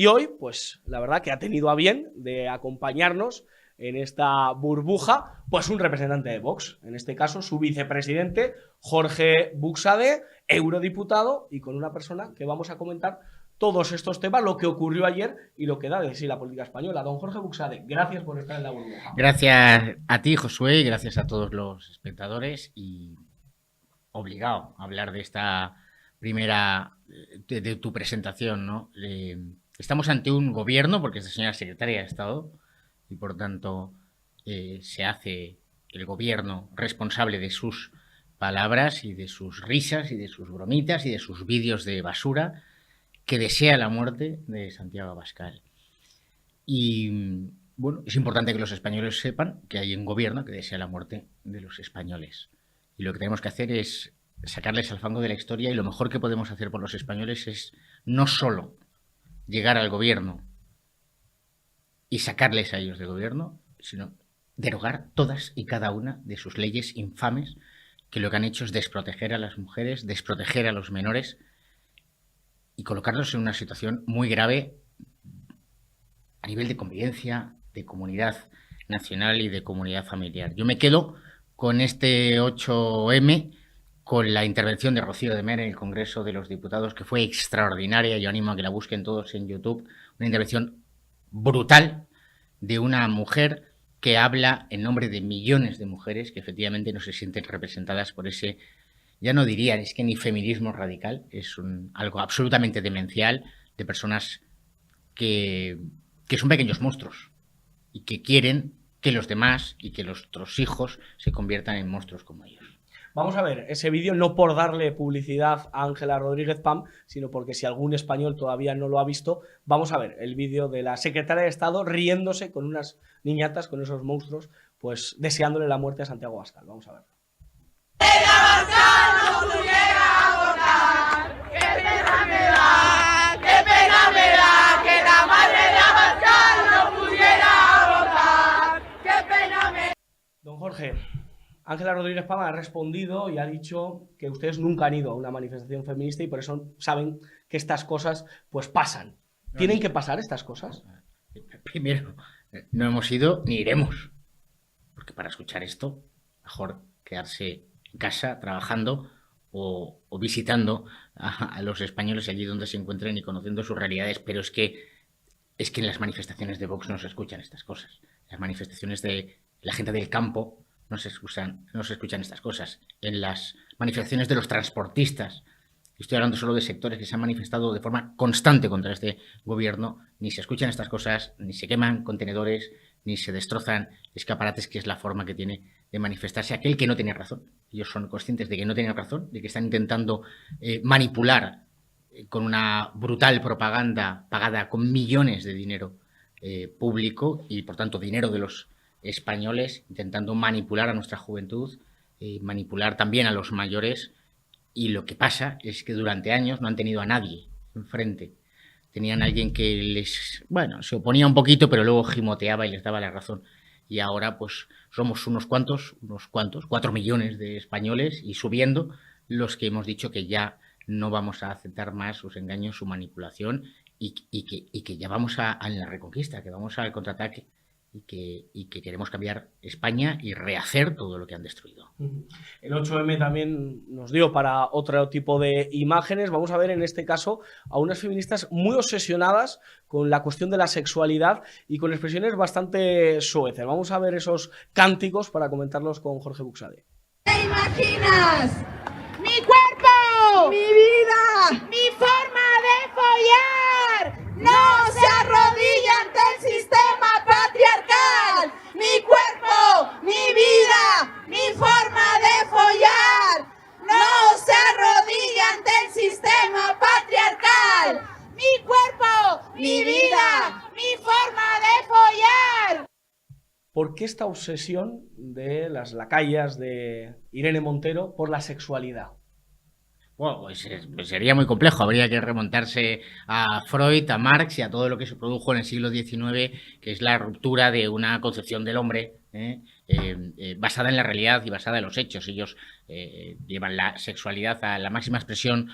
Y hoy, pues la verdad que ha tenido a bien de acompañarnos en esta burbuja, pues un representante de Vox, en este caso su vicepresidente, Jorge Buxade, eurodiputado, y con una persona que vamos a comentar todos estos temas, lo que ocurrió ayer y lo que da de sí la política española. Don Jorge Buxade, gracias por estar en la burbuja. Gracias a ti, Josué, y gracias a todos los espectadores, y obligado a hablar de esta primera, de tu presentación, ¿no? Estamos ante un gobierno, porque es la señora secretaria de Estado, y por tanto se hace el gobierno responsable de sus palabras y de sus risas y de sus bromitas y de sus vídeos de basura, que desea la muerte de Santiago Abascal. Y bueno, es importante que los españoles sepan que hay un gobierno que desea la muerte de los españoles. Y lo que tenemos que hacer es sacarles al fango de la historia, y lo mejor que podemos hacer por los españoles es no solo llegar al gobierno y sacarles a ellos del gobierno, sino derogar todas y cada una de sus leyes infames, que lo que han hecho es desproteger a las mujeres, desproteger a los menores y colocarlos en una situación muy grave a nivel de convivencia, de comunidad nacional y de comunidad familiar. Yo me quedo con este 8M, con la intervención de Rocío de Mer en el Congreso de los Diputados, que fue extraordinaria. Yo animo a que la busquen todos en YouTube. Una intervención brutal de una mujer que habla en nombre de millones de mujeres que efectivamente no se sienten representadas por ese, ya no diría, es que ni feminismo radical, es algo absolutamente demencial, de personas que son pequeños monstruos y que quieren que los demás y que los otros hijos se conviertan en monstruos como ellos. Vamos a ver ese vídeo, no por darle publicidad a Ángela Rodríguez Pam, sino porque si algún español todavía no lo ha visto, vamos a ver el vídeo de la secretaria de Estado riéndose con unas niñatas, con esos monstruos, pues deseándole la muerte a Santiago Abascal. Vamos a verlo. Don Jorge, Ángela Rodríguez Pam ha respondido y ha dicho que ustedes nunca han ido a una manifestación feminista y por eso saben que estas cosas pues pasan. ¿Tienen que pasar estas cosas? Primero, no hemos ido ni iremos, porque para escuchar esto, mejor quedarse en casa trabajando o visitando a los españoles allí donde se encuentren y conociendo sus realidades. Pero es que en las manifestaciones de Vox no se escuchan estas cosas. Las manifestaciones de la gente del campo no se escuchan estas cosas. En las manifestaciones de los transportistas, estoy hablando solo de sectores que se han manifestado de forma constante contra este gobierno, ni se escuchan estas cosas, ni se queman contenedores, ni se destrozan escaparates, que es la forma que tiene de manifestarse aquel que no tiene razón. Ellos son conscientes de que no tienen razón, de que están intentando manipular con una brutal propaganda pagada con millones de dinero público y, por tanto, dinero de los españoles, intentando manipular a nuestra juventud, manipular también a los mayores. Y lo que pasa es que durante años no han tenido a nadie enfrente. Tenían a alguien que les, bueno, se oponía un poquito, pero luego gimoteaba y les daba la razón. Y ahora pues somos unos cuantos, 4 millones de españoles y subiendo, los que hemos dicho que ya no vamos a aceptar más sus engaños, su manipulación, y que ya vamos a la reconquista, que vamos al contraataque. Y que queremos cambiar España y rehacer todo lo que han destruido. El 8M también nos dio para otro tipo de imágenes. Vamos a ver en este caso a unas feministas muy obsesionadas con la cuestión de la sexualidad y con expresiones bastante soeces. Vamos a ver esos cánticos para comentarlos con Jorge Buxade. ¿Te imaginas? ¡Mi cuerpo! ¡Mi vida! ¡Mi forma de follar! ¡No se arrodilla ante el sistema patriarcal! ¡Mi cuerpo! ¡Mi vida! ¡Mi forma de follar! ¡No se arrodilla ante el sistema patriarcal! ¡Mi cuerpo! ¡Mi vida! ¡Mi forma de follar! ¿Por qué esta obsesión de las lacayas de Irene Montero por la sexualidad? Bueno, pues sería muy complejo. Habría que remontarse a Freud, a Marx y a todo lo que se produjo en el siglo XIX, que es la ruptura de una concepción del hombre basada en la realidad y basada en los hechos. Ellos llevan la sexualidad a la máxima expresión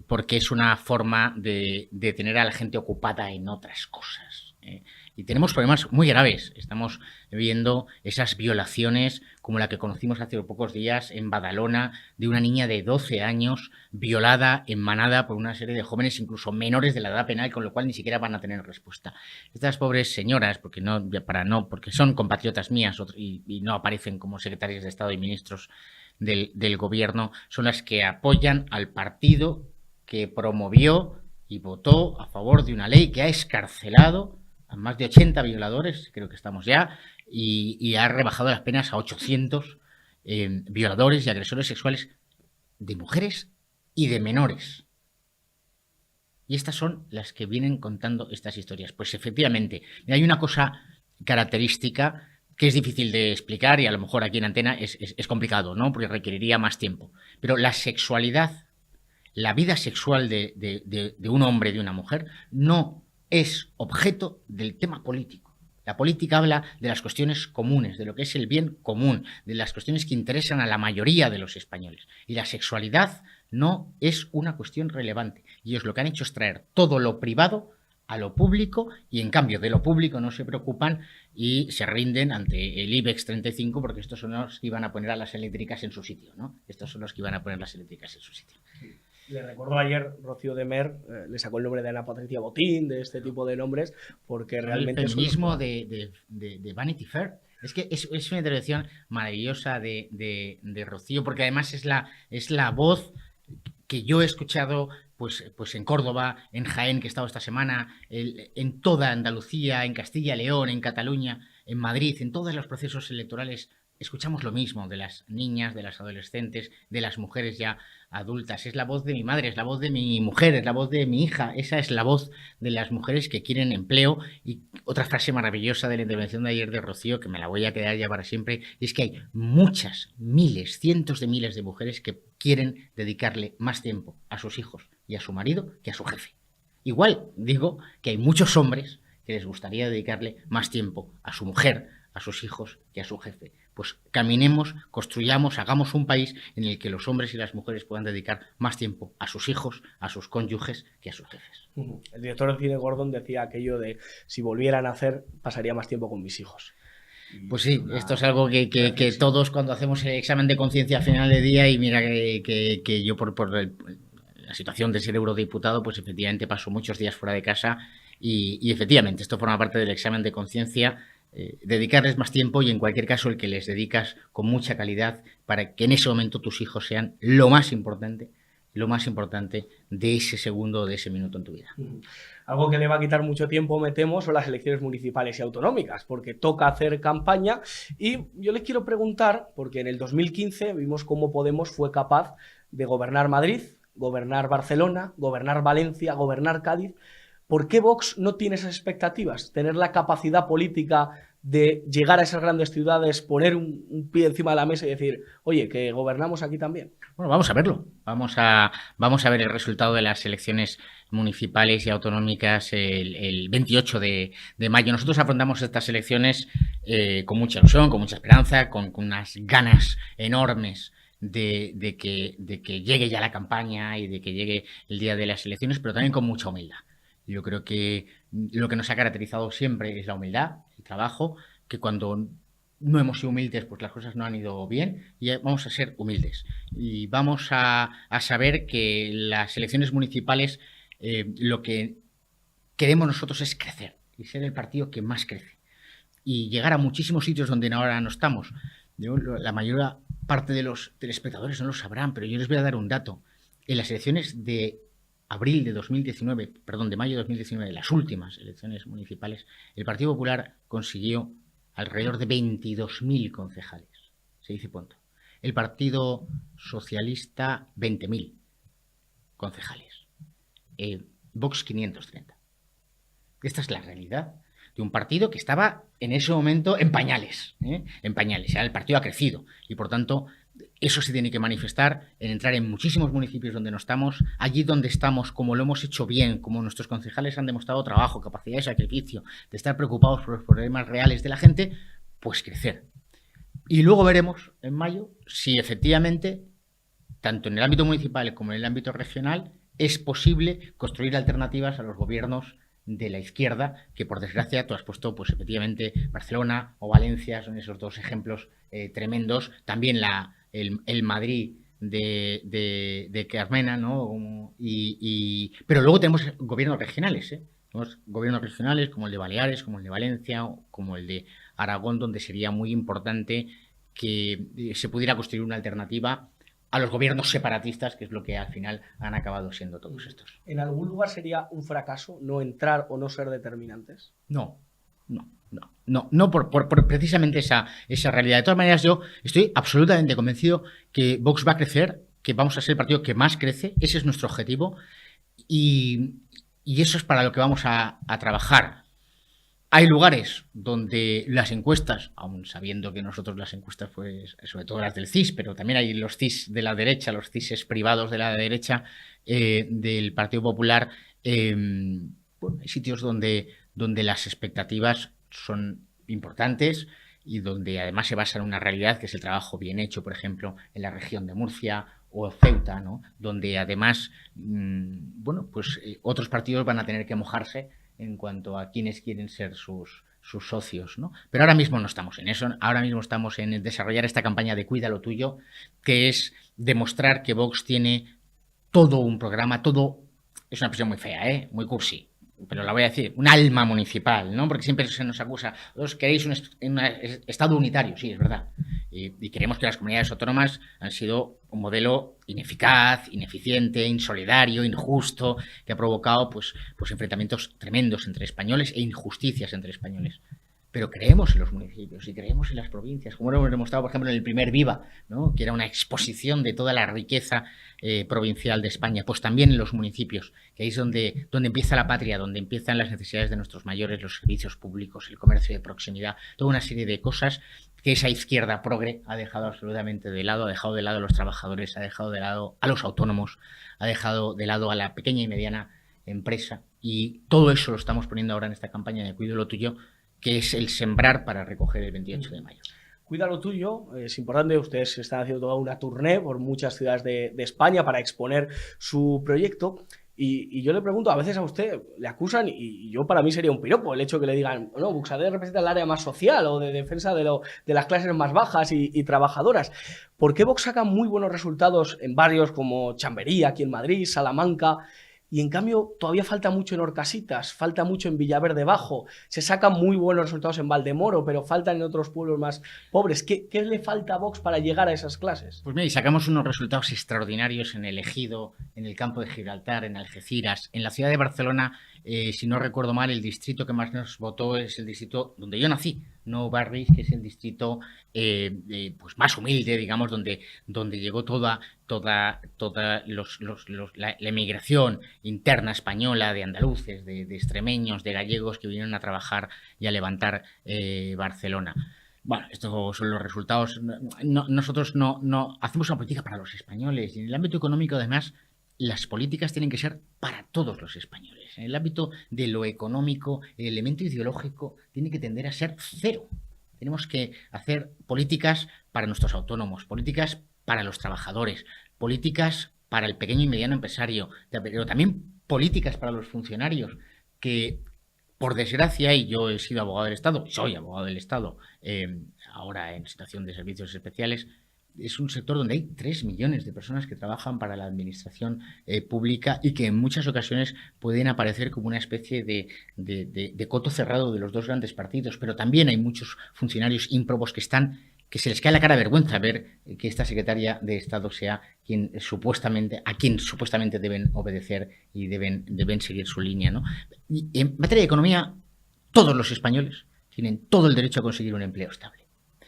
porque es una forma de tener a la gente ocupada en otras cosas. Y tenemos problemas muy graves. Estamos viendo esas violaciones como la que conocimos hace pocos días en Badalona, de una niña de 12 años violada en manada por una serie de jóvenes, incluso menores de la edad penal, con lo cual ni siquiera van a tener respuesta. Estas pobres señoras, porque son compatriotas mías y no aparecen como secretarias de Estado y ministros del gobierno, son las que apoyan al partido que promovió y votó a favor de una ley que ha excarcelado a más de 80 violadores, creo que estamos ya, y ha rebajado las penas a 800 violadores y agresores sexuales de mujeres y de menores. Y estas son las que vienen contando estas historias. Pues efectivamente, hay una cosa característica que es difícil de explicar y a lo mejor aquí en Antena es complicado, ¿no? Porque requeriría más tiempo. Pero la sexualidad, la vida sexual de un hombre y de una mujer no es objeto del tema político. La política habla de las cuestiones comunes, de lo que es el bien común, de las cuestiones que interesan a la mayoría de los españoles. Y la sexualidad no es una cuestión relevante. Y ellos lo que han hecho es traer todo lo privado a lo público y en cambio de lo público no se preocupan y se rinden ante el IBEX 35 porque estos son los que iban a poner a las eléctricas en su sitio, ¿no? Estos son los que iban a poner las eléctricas en su sitio. Le recuerdo ayer, Rocío de Mer le sacó el nombre de Ana Patricia Botín, de este tipo de nombres, porque realmente... El feminismo de Vanity Fair. Es que es una intervención maravillosa de Rocío, porque además es la voz que yo he escuchado pues en Córdoba, en Jaén, que he estado esta semana, en toda Andalucía, en Castilla y León, en Cataluña, en Madrid, en todos los procesos electorales. Escuchamos lo mismo de las niñas, de las adolescentes, de las mujeres ya adultas. Es la voz de mi madre, es la voz de mi mujer, es la voz de mi hija. Esa es la voz de las mujeres que quieren empleo. Y otra frase maravillosa de la intervención de ayer de Rocío, que me la voy a quedar ya para siempre, es que hay muchas, miles, cientos de miles de mujeres que quieren dedicarle más tiempo a sus hijos y a su marido que a su jefe. Igual digo que hay muchos hombres que les gustaría dedicarle más tiempo a su mujer, a sus hijos que a su jefe. Pues caminemos, construyamos, hagamos un país en el que los hombres y las mujeres puedan dedicar más tiempo a sus hijos, a sus cónyuges que a sus jefes. El director de cine Gordon decía aquello de si volvieran a hacer, pasaría más tiempo con mis hijos. Pues sí, esto es algo que todos cuando hacemos el examen de conciencia a final de día, y mira que yo por la situación de ser eurodiputado, pues efectivamente paso muchos días fuera de casa y efectivamente esto forma parte del examen de conciencia. Dedicarles más tiempo y en cualquier caso el que les dedicas con mucha calidad para que en ese momento tus hijos sean lo más importante de ese segundo o de ese minuto en tu vida. Algo que le va a quitar mucho tiempo, me temo, son las elecciones municipales y autonómicas, porque toca hacer campaña. Y yo les quiero preguntar, porque en el 2015 vimos cómo Podemos fue capaz de gobernar Madrid, gobernar Barcelona, gobernar Valencia, gobernar Cádiz. ¿Por qué Vox no tiene esas expectativas? Tener la capacidad política de llegar a esas grandes ciudades, poner un pie encima de la mesa y decir, oye, que gobernamos aquí también. Bueno, vamos a verlo. Vamos a ver el resultado de las elecciones municipales y autonómicas el 28 de mayo. Nosotros afrontamos estas elecciones con mucha ilusión, con mucha esperanza, con unas ganas enormes de que llegue ya la campaña y de que llegue el día de las elecciones, pero también con mucha humildad. Yo creo que lo que nos ha caracterizado siempre es la humildad, el trabajo, que cuando no hemos sido humildes, pues las cosas no han ido bien, y vamos a ser humildes. Y vamos a saber que las elecciones municipales lo que queremos nosotros es crecer y ser el partido que más crece. Y llegar a muchísimos sitios donde ahora no estamos. La mayor parte de los telespectadores no lo sabrán, pero yo les voy a dar un dato. En las elecciones de mayo de 2019, las últimas elecciones municipales, el Partido Popular consiguió alrededor de 22.000 concejales. Se dice pronto. El Partido Socialista, 20.000 concejales. Vox, 530. Esta es la realidad de un partido que estaba en ese momento en pañales. En pañales. El partido ha crecido y, por tanto, eso se tiene que manifestar en entrar en muchísimos municipios donde no estamos, allí donde estamos, como lo hemos hecho bien, como nuestros concejales han demostrado trabajo, capacidad de sacrificio, de estar preocupados por los problemas reales de la gente, pues crecer. Y luego veremos en mayo si efectivamente tanto en el ámbito municipal como en el ámbito regional, es posible construir alternativas a los gobiernos de la izquierda, que por desgracia tú has puesto, pues efectivamente, Barcelona o Valencia son esos dos ejemplos tremendos. También el Madrid de Carmena, ¿no? Pero luego tenemos gobiernos regionales, ¿eh? Tenemos gobiernos regionales como el de Baleares, como el de Valencia, como el de Aragón, donde sería muy importante que se pudiera construir una alternativa a los gobiernos separatistas, que es lo que al final han acabado siendo todos estos. ¿En algún lugar sería un fracaso no entrar o no ser determinantes? No, por precisamente esa realidad. De todas maneras, yo estoy absolutamente convencido que Vox va a crecer, que vamos a ser el partido que más crece. Ese es nuestro objetivo y eso es para lo que vamos a trabajar. Hay lugares donde las encuestas, aun sabiendo que nosotros las encuestas, pues sobre todo las del CIS, pero también hay los CIS de la derecha, los CIS privados de la derecha del Partido Popular, bueno, hay sitios donde las expectativas son importantes y donde además se basa en una realidad que es el trabajo bien hecho, por ejemplo, en la región de Murcia o Ceuta, ¿no? Donde además, bueno, pues otros partidos van a tener que mojarse en cuanto a quiénes quieren ser sus socios, ¿no? Pero ahora mismo no estamos en eso, ahora mismo estamos en desarrollar esta campaña de Cuida lo Tuyo, que es demostrar que Vox tiene todo un programa, todo, es una expresión muy fea, muy cursi, pero la voy a decir, un alma municipal, ¿no? Porque siempre se nos acusa, vosotros queréis un Estado unitario, sí, es verdad, y creemos que las comunidades autónomas han sido un modelo ineficaz, ineficiente, insolidario, injusto, que ha provocado pues enfrentamientos tremendos entre españoles e injusticias entre españoles. Pero creemos en los municipios y creemos en las provincias, como lo hemos demostrado, por ejemplo, en el primer Viva, ¿no? Que era una exposición de toda la riqueza provincial de España. Pues también en los municipios, que ahí es donde empieza la patria, donde empiezan las necesidades de nuestros mayores, los servicios públicos, el comercio de proximidad, toda una serie de cosas que esa izquierda progre ha dejado absolutamente de lado, ha dejado de lado a los trabajadores, ha dejado de lado a los autónomos, ha dejado de lado a la pequeña y mediana empresa. Y todo eso lo estamos poniendo ahora en esta campaña de Cuida lo Tuyo, que es el sembrar para recoger el 28 de mayo. Cuida lo Tuyo, es importante, ustedes están haciendo toda una tournée por muchas ciudades de España para exponer su proyecto. Y yo le pregunto, a veces a usted le acusan, y yo para mí sería un piropo el hecho que le digan, no, Buxadé representa el área más social o de defensa de las clases más bajas y trabajadoras. ¿Por qué Vox saca muy buenos resultados en barrios como Chamberí, aquí en Madrid, Salamanca? Y en cambio todavía falta mucho en Orcasitas, falta mucho en Villaverde Bajo, se sacan muy buenos resultados en Valdemoro, pero faltan en otros pueblos más pobres. ¿Qué le falta a Vox para llegar a esas clases? Pues mira, y sacamos unos resultados extraordinarios en el Ejido, en el campo de Gibraltar, en Algeciras, en la ciudad de Barcelona. Si no recuerdo mal, el distrito que más nos votó es el distrito donde yo nací, No Barris, que es el distrito pues más humilde, digamos, donde llegó toda la emigración interna española de andaluces, de extremeños, de gallegos que vinieron a trabajar y a levantar Barcelona. Bueno, estos son los resultados. Nosotros no hacemos una política para los españoles, y en el ámbito económico, además, las políticas tienen que ser para todos los españoles. En el ámbito de lo económico, el elemento ideológico tiene que tender a ser cero. Tenemos que hacer políticas para nuestros autónomos, políticas para los trabajadores, políticas para el pequeño y mediano empresario, pero también políticas para los funcionarios que, por desgracia, y yo he sido abogado del Estado, soy abogado del Estado, ahora en situación de servicios especiales, es un sector donde hay 3 millones de personas que trabajan para la administración pública y que en muchas ocasiones pueden aparecer como una especie de coto cerrado de los dos grandes partidos, pero también hay muchos funcionarios ímprobos que se les cae la cara de vergüenza ver que esta secretaria de Estado sea a quien supuestamente deben obedecer y deben seguir su línea, ¿no? Y en materia de economía, todos los españoles tienen todo el derecho a conseguir un empleo estable.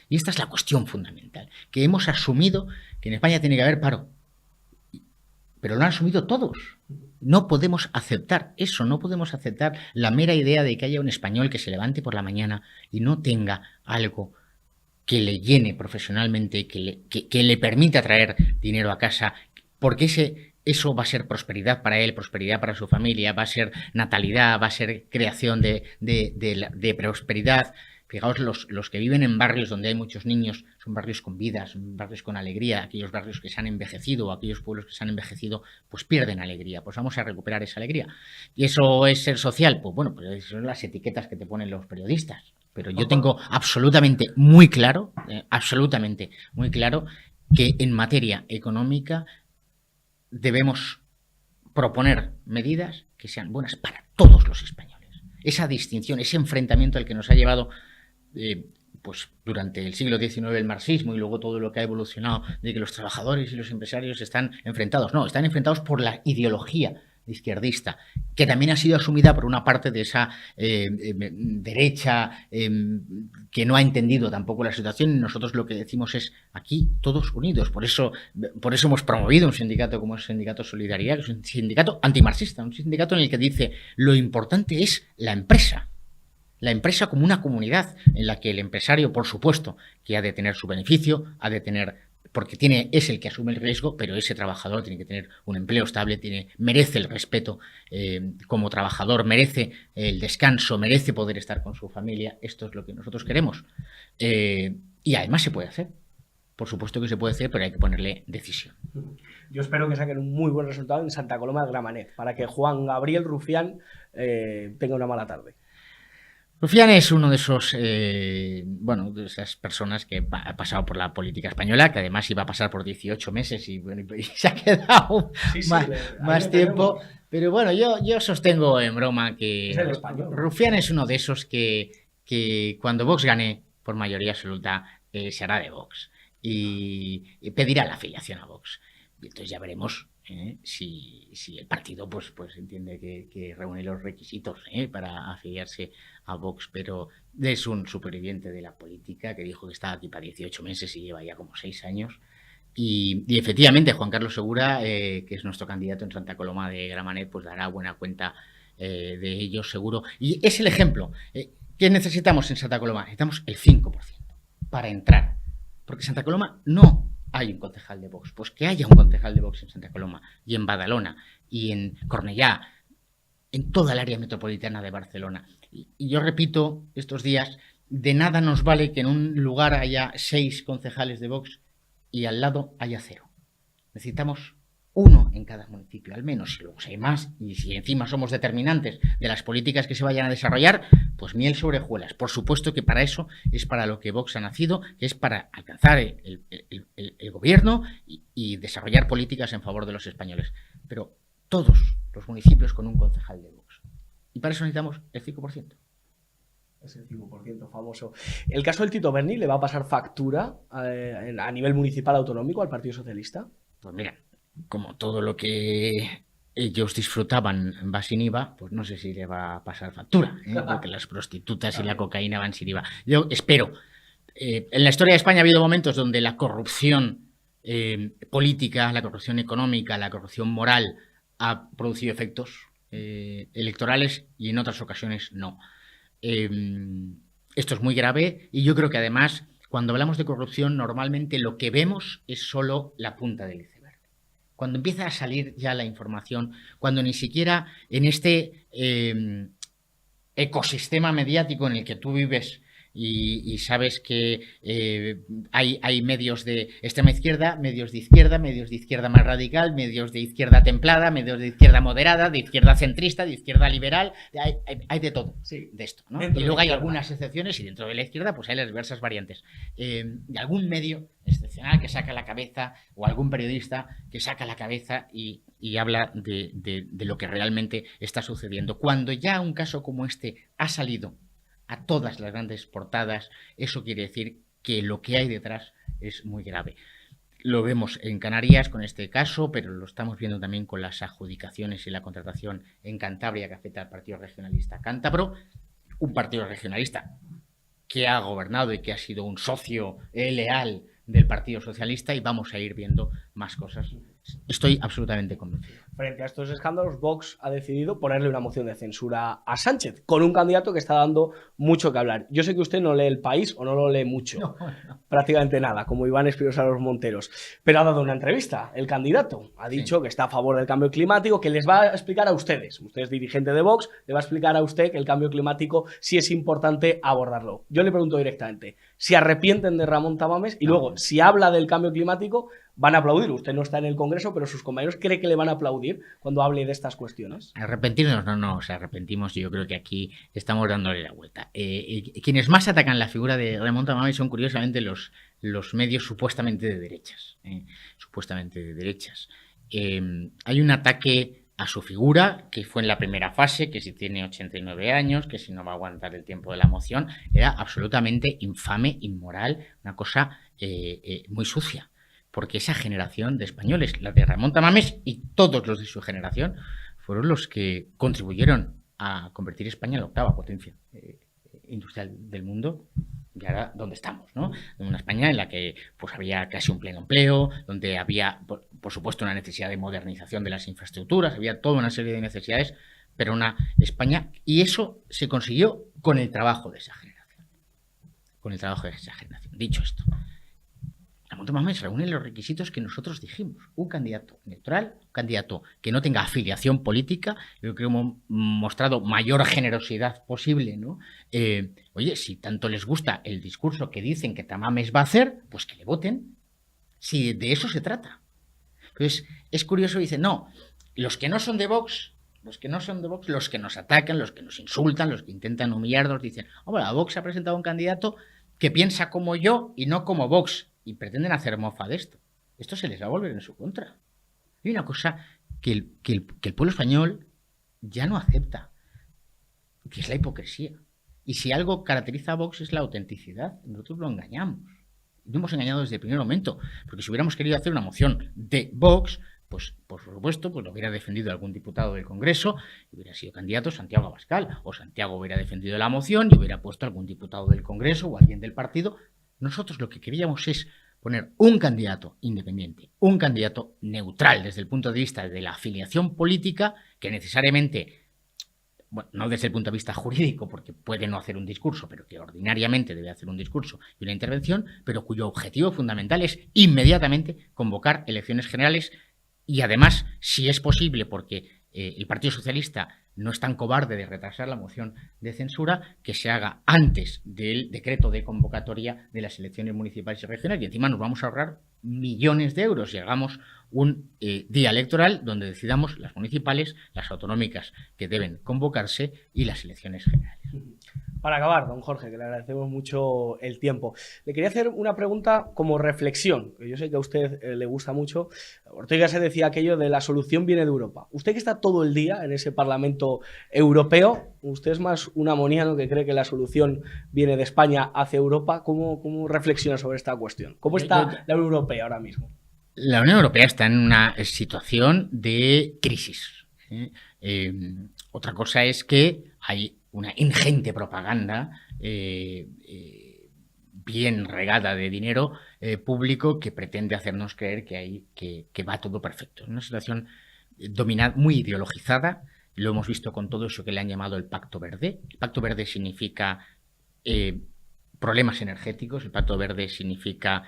Y esta es la cuestión fundamental, que hemos asumido que en España tiene que haber paro. Pero lo han asumido todos. No podemos aceptar eso, no podemos aceptar la mera idea de que haya un español que se levante por la mañana y no tenga algo que le llene profesionalmente, que le permita traer dinero a casa, porque eso va a ser prosperidad para él, prosperidad para su familia, va a ser natalidad, va a ser creación de prosperidad. Fijaos, los que viven en barrios donde hay muchos niños son barrios con vida, son barrios con alegría. Aquellos barrios que se han envejecido o aquellos pueblos que se han envejecido, pues pierden alegría. Pues vamos a recuperar esa alegría. ¿Y eso es ser social? Pues bueno, pues son las etiquetas que te ponen los periodistas. Pero yo tengo absolutamente muy claro que en materia económica debemos proponer medidas que sean buenas para todos los españoles. Esa distinción, ese enfrentamiento al que nos ha llevado pues durante el siglo XIX el marxismo y luego todo lo que ha evolucionado de que los trabajadores y los empresarios están enfrentados. No, están enfrentados por la ideología izquierdista, que también ha sido asumida por una parte de esa derecha que no ha entendido tampoco la situación, y nosotros lo que decimos es aquí todos unidos. Por eso hemos promovido un sindicato como el Sindicato Solidaridad, que es un sindicato antimarxista, un sindicato en el que dice lo importante es la empresa como una comunidad en la que el empresario, por supuesto, que ha de tener su beneficio, ha de tener, porque es el que asume el riesgo, pero ese trabajador tiene que tener un empleo estable, merece el respeto como trabajador, merece el descanso, merece poder estar con su familia. Esto es lo que nosotros queremos. Y además se puede hacer. Por supuesto que se puede hacer, pero hay que ponerle decisión. Yo espero que saquen un muy buen resultado en Santa Coloma de Gramenet, para que Juan Gabriel Rufián tenga una mala tarde. Rufián es uno de esos, de esas personas que ha pasado por la política española, que además iba a pasar por 18 meses y se ha quedado más tiempo. Pero bueno, yo sostengo en broma que Rufián es uno de esos que cuando Vox gane por mayoría absoluta se hará de Vox y pedirá la afiliación a Vox. Y entonces ya veremos si el partido pues entiende que reúne los requisitos para afiliarse a Vox, pero es un superviviente de la política que dijo que estaba aquí para 18 meses y lleva ya como 6 años. Y efectivamente Juan Carlos Segura, que es nuestro candidato en Santa Coloma de Gramenet, pues dará buena cuenta de ello seguro. Y es el ejemplo. ¿Qué necesitamos en Santa Coloma? Necesitamos el 5% para entrar. Porque en Santa Coloma no hay un concejal de Vox. Pues que haya un concejal de Vox en Santa Coloma y en Badalona y en Cornellá, en toda el área metropolitana de Barcelona. Y yo repito estos días, de nada nos vale que en un lugar haya 6 concejales de Vox y al lado haya 0. Necesitamos 1 en cada municipio, al menos. Y luego si hay más, y si encima somos determinantes de las políticas que se vayan a desarrollar, pues miel sobre hojuelas. Por supuesto que para eso es para lo que Vox ha nacido, que es para alcanzar el gobierno y desarrollar políticas en favor de los españoles. Pero todos los municipios con un concejal de Vox. Y para eso necesitamos el 5%. Ese 5% famoso. ¿El caso del Tito Berni le va a pasar factura a nivel municipal autonómico al Partido Socialista? Pues mira, como todo lo que ellos disfrutaban va sin IVA, pues no sé si le va a pasar factura, porque las prostitutas y la cocaína van sin IVA. Yo espero. En la historia de España ha habido momentos donde la corrupción política, la corrupción económica, la corrupción moral ha producido efectos electorales y en otras ocasiones no. Esto es muy grave y yo creo que además cuando hablamos de corrupción normalmente lo que vemos es solo la punta del iceberg. Cuando empieza a salir ya la información, cuando ni siquiera en este ecosistema mediático en el que tú vives y sabes que hay medios de extrema izquierda, medios de izquierda más radical, medios de izquierda templada, medios de izquierda moderada, de izquierda centrista, de izquierda liberal, hay de todo de esto, ¿no? Y luego hay algunas excepciones y dentro de la izquierda pues hay las diversas variantes. De algún medio excepcional que saca la cabeza o algún periodista que saca la cabeza y habla de lo que realmente está sucediendo. Cuando ya un caso como este ha salido a todas las grandes portadas, eso quiere decir que lo que hay detrás es muy grave. Lo vemos en Canarias con este caso, pero lo estamos viendo también con las adjudicaciones y la contratación en Cantabria que afecta al Partido Regionalista Cántabro, un partido regionalista que ha gobernado y que ha sido un socio leal del Partido Socialista, y vamos a ir viendo más cosas Estoy absolutamente convencido. Frente a estos escándalos, Vox ha decidido ponerle una moción de censura a Sánchez, con un candidato que está dando mucho que hablar. Yo sé que usted no lee El País o no lo lee mucho, No. prácticamente nada, como Iván Espinosa Los Monteros, pero ha dado una entrevista, el candidato. Ha dicho que está a favor del cambio climático, que les va a explicar a ustedes. Usted es dirigente de Vox, le va a explicar a usted que el cambio climático sí es importante abordarlo. Yo le pregunto directamente, si arrepienten de Ramón Tamames y luego, si habla del cambio climático, van a aplaudir. Usted no está en el Congreso, pero sus compañeros creen que le van a aplaudir cuando hable de estas cuestiones. Arrepentirnos, no, o sea, arrepentimos. Yo creo que aquí estamos dándole la vuelta. Quienes más atacan la figura de Ramón Tamames son, curiosamente, los medios supuestamente de derechas. Supuestamente de derechas. Hay un ataque a su figura, que fue en la primera fase, que si tiene 89 años, que si no va a aguantar el tiempo de la moción, era absolutamente infame, inmoral, una cosa muy sucia. Porque esa generación de españoles, la de Ramón Tamames y todos los de su generación, fueron los que contribuyeron a convertir España en la octava potencia industrial del mundo. Y ahora, ¿dónde estamos? ¿No? En una España en la que pues, había casi un pleno empleo, donde había, por supuesto, una necesidad de modernización de las infraestructuras, había toda una serie de necesidades, pero una España... Y eso se consiguió con el trabajo de esa generación. Con el trabajo de esa generación. Dicho esto, Ramón Tamames reúne los requisitos que nosotros dijimos. Un candidato neutral, un candidato que no tenga afiliación política. Yo creo que hemos mostrado mayor generosidad posible, ¿no? Oye, si tanto les gusta el discurso que dicen que Tamames va a hacer, pues que le voten. Si de eso se trata. Entonces, es curioso, dicen, no, los que no son de Vox, los que nos atacan, los que nos insultan, los que intentan humillarnos, dicen, hombre, Vox ha presentado un candidato que piensa como yo y no como Vox. Y pretenden hacer mofa de esto. Esto se les va a volver en su contra. Hay una cosa que el pueblo español ya no acepta, que es la hipocresía. Y si algo caracteriza a Vox es la autenticidad. Nosotros lo engañamos. Lo hemos engañado desde el primer momento. Porque si hubiéramos querido hacer una moción de Vox, pues por supuesto, pues lo hubiera defendido algún diputado del Congreso y hubiera sido candidato Santiago Abascal. O Santiago hubiera defendido la moción y hubiera puesto algún diputado del Congreso o alguien del partido. Nosotros lo que queríamos es poner un candidato independiente, un candidato neutral desde el punto de vista de la afiliación política, que necesariamente, bueno, no desde el punto de vista jurídico, porque puede no hacer un discurso, pero que ordinariamente debe hacer un discurso y una intervención, pero cuyo objetivo fundamental es inmediatamente convocar elecciones generales y además, si es posible, porque el Partido Socialista no es tan cobarde de retrasar la moción de censura, que se haga antes del decreto de convocatoria de las elecciones municipales y regionales. Y encima nos vamos a ahorrar millones de euros y hagamos un día electoral donde decidamos las municipales, las autonómicas que deben convocarse y las elecciones generales. Para acabar, don Jorge, que le agradecemos mucho el tiempo, le quería hacer una pregunta como reflexión, que yo sé que a usted le gusta mucho. Ortega se decía aquello de la solución viene de Europa. Usted que está todo el día en ese Parlamento Europeo, usted es más un amoniano que cree que la solución viene de España hacia Europa. ¿Cómo reflexiona sobre esta cuestión? ¿Cómo está la Unión Europea ahora mismo? La Unión Europea está en una situación de crisis. Otra cosa es que hay una ingente propaganda bien regada de dinero público que pretende hacernos creer que va todo perfecto. Es una situación dominada, muy ideologizada. Lo hemos visto con todo eso que le han llamado el Pacto Verde. El Pacto Verde significa problemas energéticos. El Pacto Verde significa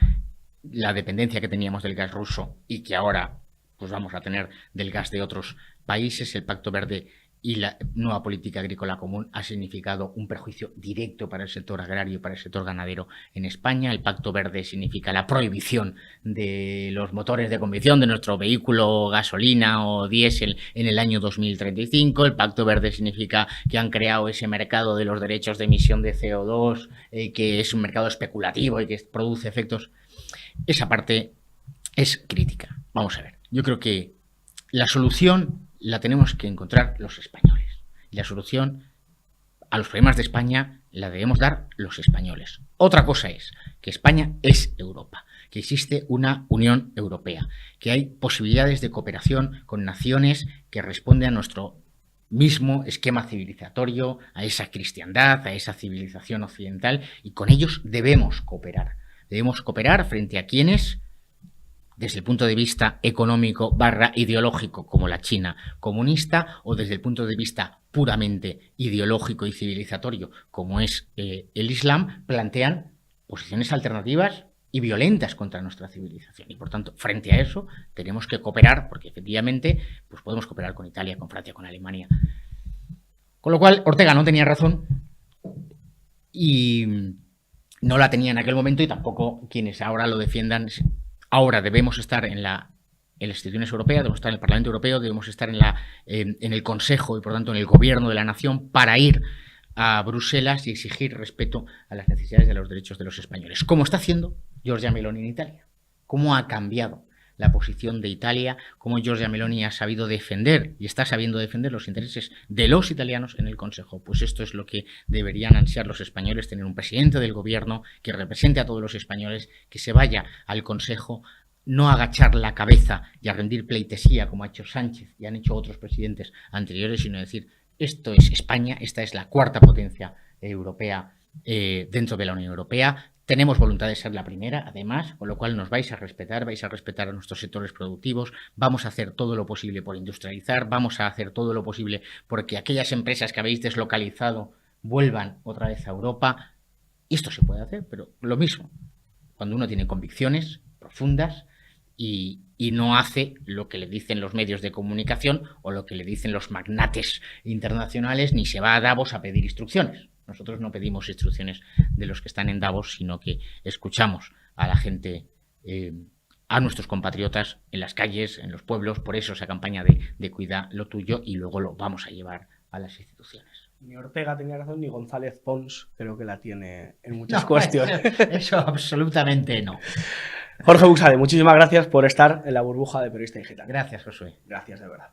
la dependencia que teníamos del gas ruso y que ahora pues vamos a tener del gas de otros países. El Pacto Verde y la nueva política agrícola común ha significado un perjuicio directo para el sector agrario y para el sector ganadero en España. El Pacto Verde significa la prohibición de los motores de combustión de nuestro vehículo gasolina o diésel en el año 2035. El Pacto Verde significa que han creado ese mercado de los derechos de emisión de CO2, que es un mercado especulativo y que produce efectos. Esa parte es crítica. Vamos a ver. Yo creo que la solución la tenemos que encontrar los españoles. Y la solución a los problemas de España la debemos dar los españoles. Otra cosa es que España es Europa, que existe una Unión Europea, que hay posibilidades de cooperación con naciones que responden a nuestro mismo esquema civilizatorio, a esa cristiandad, a esa civilización occidental, y con ellos debemos cooperar. Debemos cooperar frente a quienes desde el punto de vista económico / ideológico, como la China comunista, o desde el punto de vista puramente ideológico y civilizatorio, como es el Islam, plantean posiciones alternativas y violentas contra nuestra civilización. Y por tanto, frente a eso, tenemos que cooperar, porque efectivamente pues podemos cooperar con Italia, con Francia, con Alemania. Con lo cual, Ortega no tenía razón y no la tenía en aquel momento, y tampoco quienes ahora lo defiendan. Ahora debemos estar en las instituciones europeas, debemos estar en el Parlamento Europeo, debemos estar en el Consejo y, por tanto, en el Gobierno de la Nación, para ir a Bruselas y exigir respeto a las necesidades de los derechos de los españoles, como está haciendo Giorgia Meloni en Italia. Cómo ha cambiado la posición de Italia, cómo Giorgia Meloni ha sabido defender y está sabiendo defender los intereses de los italianos en el Consejo. Pues esto es lo que deberían ansiar los españoles, tener un presidente del gobierno que represente a todos los españoles, que se vaya al Consejo, no agachar la cabeza y a rendir pleitesía como ha hecho Sánchez y han hecho otros presidentes anteriores, sino decir: esto es España, esta es la cuarta potencia europea dentro de la Unión Europea. Tenemos voluntad de ser la primera, además, con lo cual nos vais a respetar a nuestros sectores productivos, vamos a hacer todo lo posible por industrializar, vamos a hacer todo lo posible porque aquellas empresas que habéis deslocalizado vuelvan otra vez a Europa. Esto se puede hacer, pero lo mismo, cuando uno tiene convicciones profundas y no hace lo que le dicen los medios de comunicación o lo que le dicen los magnates internacionales, ni se va a Davos a pedir instrucciones. Nosotros no pedimos instrucciones de los que están en Davos, sino que escuchamos a la gente, a nuestros compatriotas en las calles, en los pueblos. Por eso esa campaña de cuida lo tuyo, y luego lo vamos a llevar a las instituciones. Ni Ortega tenía razón, ni González Pons creo que la tiene en muchas cuestiones. Eso absolutamente no. Jorge Buxade, muchísimas gracias por estar en la burbuja de Periodista Digital. Gracias, Josué. Gracias, de verdad.